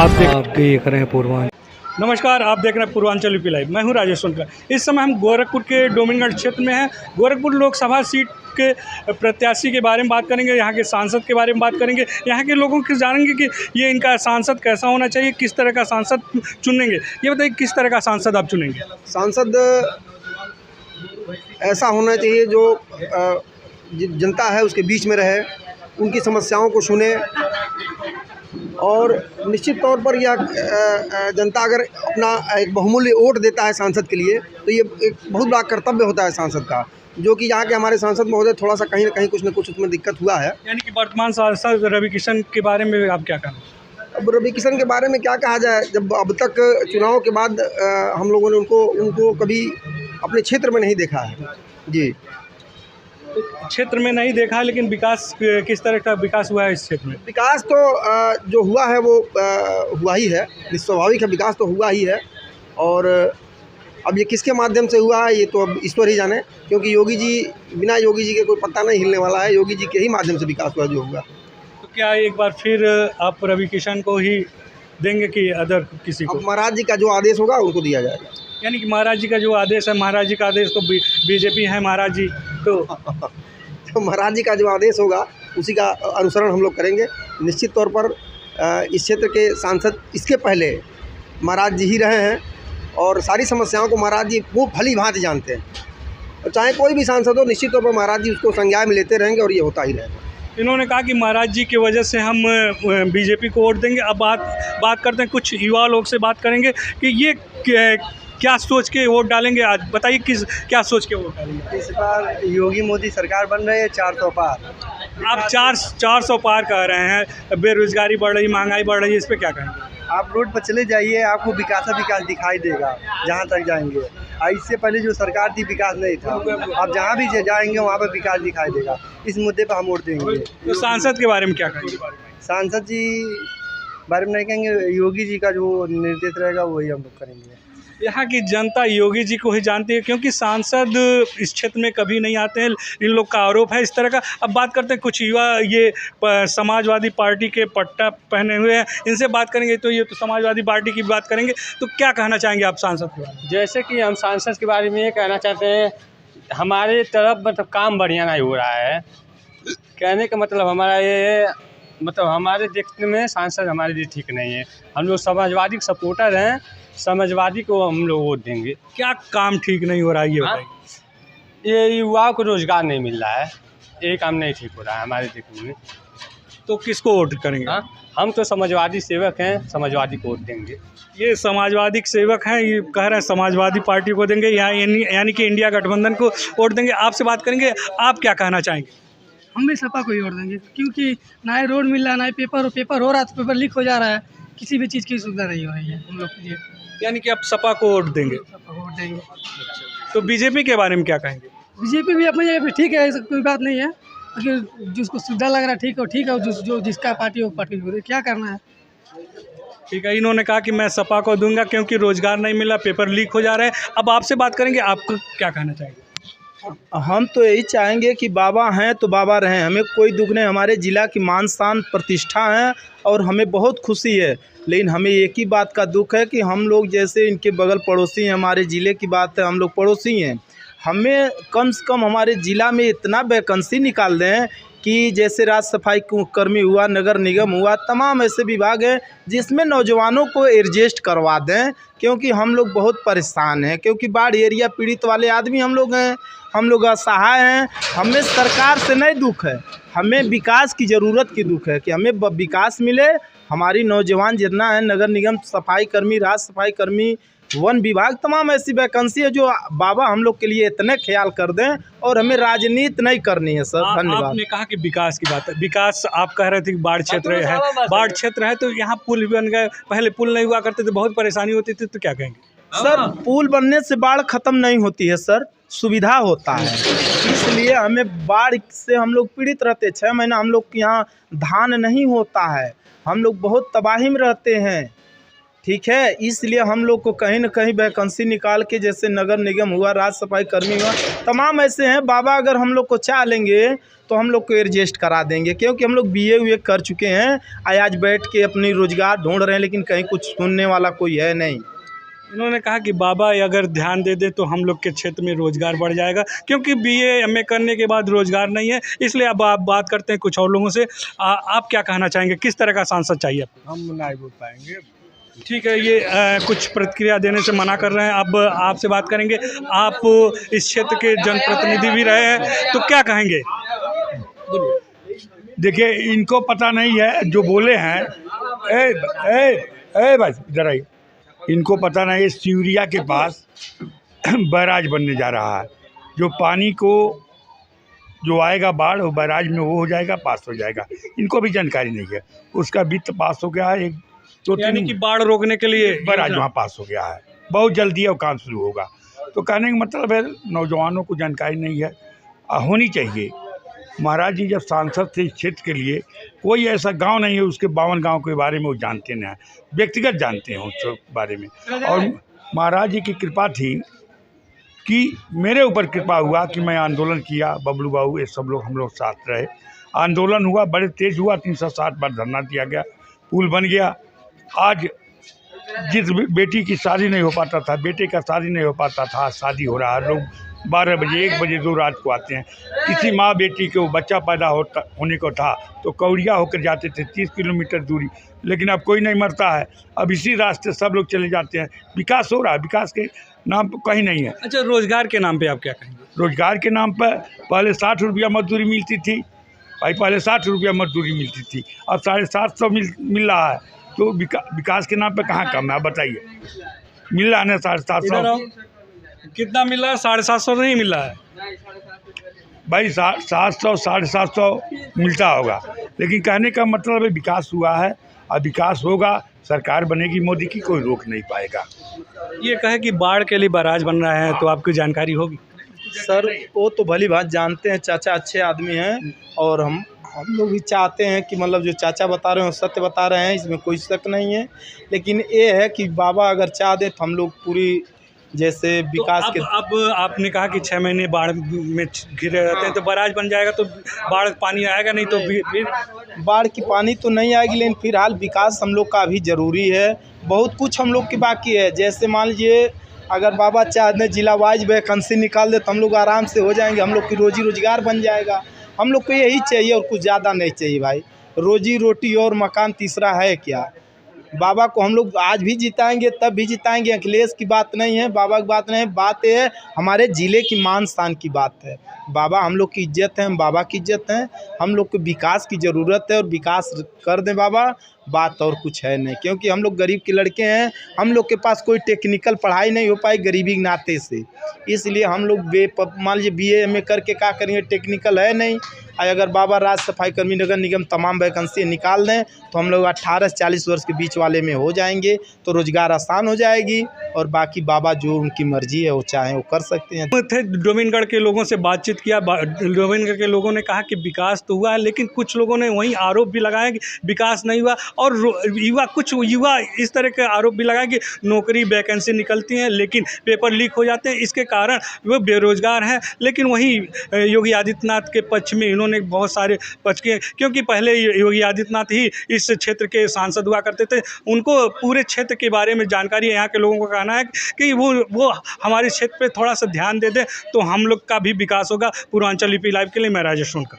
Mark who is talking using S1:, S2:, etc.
S1: आप देख रहे हैं पूर्वांचल।
S2: नमस्कार, आप देख रहे हैं पूर्वांचल यूपी लाइव। मैं हूं राजेश सोनकर। इस समय हम गोरखपुर के डोमिनगढ़ क्षेत्र में हैं। गोरखपुर लोकसभा सीट के प्रत्याशी के बारे में बात करेंगे, यहाँ के सांसद के बारे में बात करेंगे, यहाँ के लोगों के जानेंगे कि ये इनका सांसद कैसा होना चाहिए, किस तरह का सांसद चुनेंगे। ये बताइए, किस तरह का सांसद आप चुनेंगे?
S3: सांसद ऐसा होना चाहिए जो जनता है उसके बीच में रहे, उनकी समस्याओं को सुने, और निश्चित तौर पर यह जनता अगर अपना एक बहुमूल्य वोट देता है सांसद के लिए, तो ये एक बहुत बड़ा कर्तव्य होता है सांसद का, जो कि यहाँ के हमारे सांसद महोदय थोड़ा सा कहीं ना कहीं कुछ न कुछ उसमें दिक्कत हुआ है।
S2: यानी कि वर्तमान सांसद रवि किशन के बारे में आप क्या कहना?
S3: अब रवि किशन के बारे में क्या कहा जाए, जब अब तक चुनाव के बाद हम लोगों ने उनको कभी अपने क्षेत्र में नहीं देखा है। जी,
S2: क्षेत्र में नहीं देखा है, लेकिन विकास, किस तरह का विकास हुआ है इस क्षेत्र में?
S3: विकास तो जो हुआ है वो हुआ ही है, स्वाभाविक है, विकास तो हुआ ही है। और अब ये किसके माध्यम से हुआ है ये तो अब ईश्वर ही जाने, क्योंकि योगी जी, बिना योगी जी के कोई पत्ता नहीं हिलने वाला है। योगी जी के ही माध्यम से विकास हुआ जो हुआ।
S2: तो क्या एक बार फिर आप रवि किशन को ही देंगे कि अदर किसी को?
S3: अब महाराज जी का जो आदेश होगा उनको दिया जाएगा।
S2: यानी कि महाराज जी का जो आदेश है, महाराज जी का आदेश तो बीजेपी है महाराज जी, तो
S3: महाराज जी का जो आदेश होगा उसी का अनुसरण हम लोग करेंगे। निश्चित तौर पर इस क्षेत्र के सांसद इसके पहले महाराज जी ही रहे हैं, और सारी समस्याओं को महाराज जी वो भली भांति जानते हैं। और चाहे कोई भी सांसद हो, निश्चित तौर पर महाराज जी उसको संज्ञान में लेते रहेंगे, और ये होता ही रहेगा।
S2: इन्होंने कहा कि महाराज जी की वजह से हम बीजेपी को वोट देंगे। अब बात करते हैं, कुछ युवा लोग से बात करेंगे कि ये क्या सोच के वोट डालेंगे। आज बताइए, क्या सोच के वोट डालेंगे?
S3: इस बार योगी मोदी सरकार बन रही है 400 पार।
S2: आप 400 पार कह रहे हैं, बेरोजगारी बढ़ रही, महंगाई बढ़ रही है, इस पर क्या कहेंगे?
S3: आप रोड पर चले जाइए, आपको विकास दिखाई देगा जहाँ तक जाएंगे। इससे पहले जो सरकार थी विकास नहीं था, आप जहाँ भी जाएंगे वहाँ पर विकास दिखाई देगा। इस मुद्दे पर हम वोट देंगे।
S2: तो सांसद के बारे में क्या कहेंगे?
S3: सांसद जी बारे में नहीं कहेंगे, योगी जी का जो निर्देश रहेगा वही हम लोग करेंगे।
S2: यहाँ की जनता योगी जी को ही जानती है, क्योंकि सांसद इस क्षेत्र में कभी नहीं आते हैं। इन लोग का आरोप है इस तरह का। अब बात करते हैं, कुछ युवा ये समाजवादी पार्टी के पट्टा पहने हुए हैं, इनसे बात करेंगे। तो ये तो समाजवादी पार्टी की बात करेंगे, तो क्या कहना चाहेंगे आप सांसद के बारे में?
S4: जैसे कि हम सांसद के बारे में ये कहना चाहते हैं, हमारे तरफ मतलब काम बढ़िया नहीं हो रहा है। कहने का मतलब हमारा ये मतलब हमारे देखने में सांसद हमारे लिए ठीक नहीं है। हम लोग समाजवादी सपोर्टर हैं, समाजवादी को हम लोग वोट देंगे।
S2: क्या काम ठीक नहीं हो रहा है ये बताइए?
S4: ये युवाओं को रोजगार नहीं मिल रहा है, ये काम नहीं ठीक हो रहा है हमारे देखने में।
S2: तो किसको वोट करेंगे?
S4: हम तो समाजवादी सेवक हैं, समाजवादी को वोट देंगे।
S2: ये समाजवादी सेवक हैं, ये कह रहे हैं समाजवादी पार्टी को देंगे, यानी कि इंडिया गठबंधन को वोट देंगे। आपसे बात करेंगे, आप क्या कहना चाहेंगे?
S5: हम भी सपा को ही वोट देंगे, क्योंकि ना ही रोड मिल रहा है, ना ही पेपर हो रहा है, तो पेपर लीक हो जा रहा है। किसी भी चीज़ की सुविधा नहीं हो रही है हम लोग के लिए।
S2: यानी कि आप सपा को वोट देंगे?
S5: सपा को वोट देंगे।
S2: तो बीजेपी के बारे में क्या कहेंगे?
S5: बीजेपी भी अपनी जगह पे ठीक है, ऐसा कोई बात नहीं है, लेकिन जिसको सुविधा लग रहा है ठीक है, जो जिसका पार्टी हो पार्टी को क्या करना है।
S2: ठीक है, इन्होंने कहा कि मैं सपा को दूंगा क्योंकि रोजगार नहीं मिला, पेपर लीक हो जा रहा है। अब आपसे बात करेंगे, आपको क्या कहना चाहेंगे?
S6: हम तो यही चाहेंगे कि बाबा हैं तो बाबा रहें, हमें कोई दुख नहीं। हमारे ज़िला की मान शान प्रतिष्ठा है और हमें बहुत खुशी है। लेकिन हमें एक ही बात का दुख है कि हम लोग जैसे इनके बगल पड़ोसी हैं, हमारे ज़िले की बात है, हम लोग पड़ोसी हैं, हमें कम से कम हमारे ज़िला में इतना वैकेंसी निकाल दें कि जैसे राज सफाई कर्मी हुआ, नगर निगम हुआ, तमाम ऐसे विभाग हैं जिसमें नौजवानों को एडजस्ट करवा दें, क्योंकि हम लोग बहुत परेशान हैं। क्योंकि बाढ़ एरिया पीड़ित वाले आदमी हम लोग हैं, हम लोग असहाय हैं। हमें सरकार से नहीं दुख है, हमें विकास की ज़रूरत की दुख है कि हमें विकास मिले। हमारी नौजवान जितना है, नगर निगम सफाई कर्मी, राज सफाई कर्मी, वन विभाग, तमाम ऐसी वैकेंसी है जो बाबा हम लोग के लिए इतने ख्याल कर दें, और हमें राजनीति नहीं करनी है सर। धन्यवाद।
S2: आपने कहा कि विकास की बात है, विकास आप कह रहे थे कि बाढ़ क्षेत्र है, बाढ़ क्षेत्र है, तो यहाँ पुल बन गए, पहले पुल नहीं हुआ करते थे, बहुत परेशानी होती थी, तो क्या कहेंगे?
S6: सर, पुल बनने से बाढ़ ख़त्म नहीं होती है सर, सुविधा होता है। इसलिए हमें बाढ़ से हम लोग पीड़ित रहते। 6 महीना हम लोग के यहाँ धान नहीं होता है, हम लोग बहुत तबाही में रहते हैं। ठीक है, इसलिए हम लोग को कहीं ना कहीं वैकेंसी निकाल के, जैसे नगर निगम हुआ, राज्य सफाई कर्मी हुआ, तमाम ऐसे हैं। बाबा अगर हम लोग को चाह लेंगे तो हम लोग को एडजस्ट करा देंगे, क्योंकि हम लोग बीए कर चुके हैं। आज बैठ के अपनी रोज़गार ढूंढ रहे हैं, लेकिन कहीं कुछ सुनने वाला कोई है नहीं।
S2: इन्होंने कहा कि बाबा अगर ध्यान दे दे तो हम लोग के क्षेत्र में रोज़गार बढ़ जाएगा, क्योंकि बीए एमए करने के बाद रोज़गार नहीं है। इसलिए अब आप बात करते हैं कुछ और लोगों से। आप क्या कहना चाहेंगे, किस तरह का सांसद चाहिए आपको?
S7: हम नहीं बोल पाएंगे।
S2: ठीक है, ये कुछ प्रतिक्रिया देने से मना कर रहे हैं। अब आपसे बात करेंगे। आप इस क्षेत्र के जनप्रतिनिधि भी रहे हैं, तो क्या कहेंगे?
S7: देखिए, इनको पता नहीं है जो बोले हैं। ए बस इधर आइए। इनको पता नहीं है सिवरिया के पास बैराज बनने जा रहा है। जो पानी को जो आएगा बाढ़, वो बैराज में वो हो जाएगा, पास हो जाएगा। इनको भी जानकारी नहीं है। उसका वित्त पास हो गया है, 1-2-3
S2: की बाढ़ रोकने के लिए
S7: बैराज वहाँ पास हो गया है। बहुत जल्दी अब काम शुरू होगा। तो कहने का मतलब है नौजवानों को जानकारी नहीं है, होनी चाहिए। महाराज जी जब सांसद थे इस क्षेत्र के लिए, कोई ऐसा गांव नहीं है उसके 52 गांव के बारे में वो जानते नहीं हैं, व्यक्तिगत जानते हैं उस बारे में। और महाराज जी की कृपा थी कि मेरे ऊपर कृपा हुआ कि मैं आंदोलन किया, बबलू बाबू ये सब लोग हम लोग साथ रहे। आंदोलन हुआ, बड़े तेज हुआ, 360 बार धरना दिया गया, पुल बन गया। आज जिस बेटी की शादी नहीं हो पाता था, बेटे का शादी नहीं हो पाता था, आज शादी हो रहा है। लोग 12 बजे 1 बजे 2 रात को आते हैं। किसी माँ बेटी को बच्चा पैदा होने को था तो कौड़िया होकर जाते थे 30 किलोमीटर दूरी, लेकिन अब कोई नहीं मरता है। अब इसी रास्ते सब लोग चले जाते हैं। विकास हो रहा है, विकास के नाम पर कहीं नहीं है।
S2: अच्छा, रोजगार के नाम पे आप क्या कहेंगे?
S7: रोजगार के नाम पर पहले 60 रुपया मजदूरी मिलती थी भाई, पहले 60 रुपया मजदूरी मिलती थी, अब 750 मिल रहा है। तो विकास के नाम पे कहाँ कम है, आप बताइए? मिल रहा है ना 750?
S2: कितना मिल रहा है? 750 नहीं मिल रहा है
S7: भाई। 700 750 मिलता होगा, लेकिन कहने का मतलब है विकास हुआ है। अब विकास होगा, सरकार बनेगी मोदी की, कोई रोक नहीं पाएगा।
S2: ये कहे कि बाढ़ के लिए बैराज बन रहा है, तो आपको जानकारी होगी?
S6: सर वो तो भली बात जानते हैं, चाचा अच्छे आदमी हैं, और हम लोग भी चाहते हैं कि मतलब जो चाचा बता रहे हैं सत्य बता रहे हैं, इसमें कोई शक नहीं है। लेकिन ये है कि बाबा अगर चाह दे तो हम लोग पूरी जैसे विकास
S2: तो अब आपने कहा कि 6 महीने बाढ़ में घिरे रहते हैं, तो बैराज बन जाएगा तो बाढ़ पानी आएगा नहीं, तो फिर
S6: बाढ़ की पानी तो नहीं आएगी, लेकिन फिलहाल विकास हम लोग का अभी ज़रूरी है। बहुत कुछ हम लोग की बाकी है। जैसे मान लीजिए अगर बाबा चाह दें जिला वाइज वैकेंसी निकाल दे तो हम लोग आराम से हो जाएंगे, हम लोग की रोजी रोजगार बन जाएगा। हम लोग को यही चाहिए और कुछ ज़्यादा नहीं चाहिए भाई। रोजी रोटी और मकान तीसरा है क्या? बाबा को हम लोग आज भी जिताएंगे, तब भी जिताएंगे। अखिलेश की बात नहीं है, बाबा की बात नहीं है, बात है हमारे ज़िले की मान शान की बात है। बाबा हम लोग की इज्जत है, हम बाबा की इज्जत है। हम लोग को विकास की ज़रूरत है और विकास कर दें बाबा, बात और कुछ है नहीं। क्योंकि हम लोग गरीब के लड़के हैं, हम लोग के पास कोई टेक्निकल पढ़ाई नहीं हो पाई गरीबी के नाते से, इसलिए हम लोग मान लीजिए बीए एमए करके क्या करेंगे, टेक्निकल है नहीं। अगर बाबा राज्य सफाई कर्मी नगर निगम तमाम वैकेंसी निकाल दें तो हम लोग 18 से 40 वर्ष के बीच वाले में हो जाएंगे, तो रोज़गार आसान हो जाएगी। और बाकी बाबा जो उनकी मर्जी है वो चाहें वो कर सकते हैं।
S2: थे डोमिनगढ़ के लोगों से बातचीत किया। डोमिनगढ़ के लोगों ने कहा कि विकास तो हुआ है, लेकिन कुछ लोगों ने वहीं आरोप भी लगाया कि विकास नहीं हुआ। और कुछ युवा इस तरह के आरोप भी लगाए कि नौकरी वैकेंसी निकलती हैं लेकिन पेपर लीक हो जाते हैं, इसके कारण वो बेरोजगार हैं। लेकिन वहीं योगी आदित्यनाथ के पक्ष में इन्होंने बहुत सारे पक्ष किए, क्योंकि पहले योगी आदित्यनाथ ही इस क्षेत्र के सांसद हुआ करते थे। उनको पूरे क्षेत्र के बारे में जानकारी है। यहाँ के लोगों का कहना है कि वो हमारे क्षेत्र पे थोड़ा सा ध्यान दे दें तो हम लोग का भी विकास होगा। पूर्वांचल यूपी लाइव के लिए मैं राजेश सोनकर।